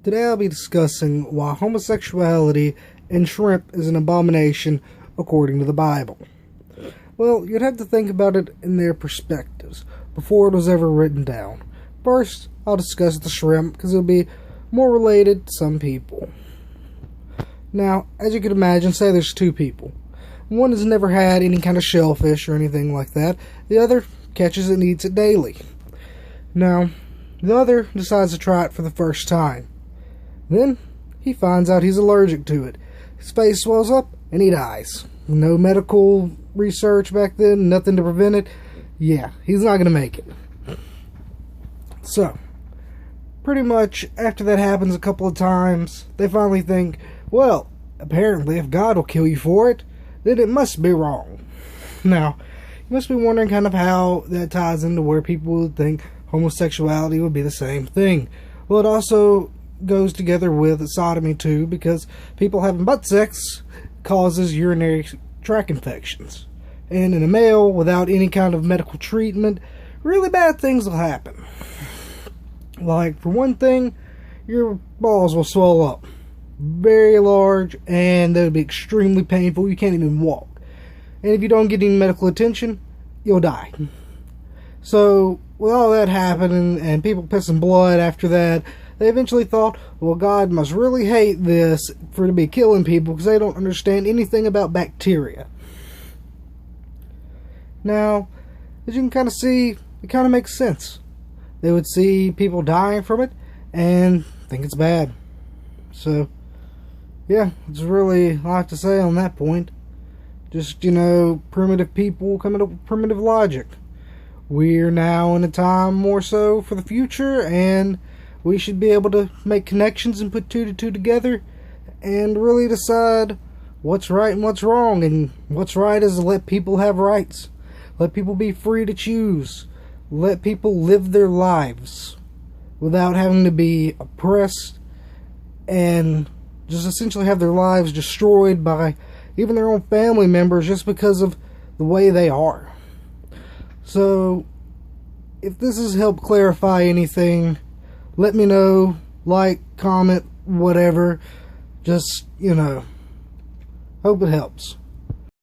Today I'll be discussing why homosexuality and shrimp is an abomination according to the Bible. Well, you'd have to think about it in their perspectives before it was ever written down. First, I'll discuss the shrimp because it'll be more related to some people. Now, as you can imagine, say there's two people. One has never had any kind of shellfish or anything like that. The other catches it and eats it daily. Now, the other decides to try it for the first time. Then, he finds out he's allergic to it. His face swells up and he dies. No medical research back then, nothing to prevent it. Yeah, he's not going to make it. So, pretty much after that happens a couple of times, they finally think, well, apparently if God will kill you for it, then it must be wrong. Now, you must be wondering kind of how that ties into where people would think homosexuality would be the same thing. Well, it also goes together with sodomy too, because people having butt sex causes urinary tract infections. And in a male, without any kind of medical treatment, really bad things will happen. Like, for one thing, your balls will swell up very large, and they'll be extremely painful. You can't even walk. And if you don't get any medical attention, you'll die. So, with all that happening, and people pissing blood after that, they eventually thought, well, God must really hate this for to be killing people because they don't understand anything about bacteria. Now, as you can kind of see, it kind of makes sense. They would see people dying from it and think it's bad. So, yeah, it's really a lot to say on that point. Just, primitive people coming up with primitive logic. We're now in a time more so for the future, and we should be able to make connections and put two to two together and really decide what's right and what's wrong. And what's right is to let people have rights. Let people be free to choose. Let people live their lives without having to be oppressed and just essentially have their lives destroyed by even their own family members just because of the way they are. So, if this has helped clarify anything, let me know. Like, comment, whatever. Just, hope it helps.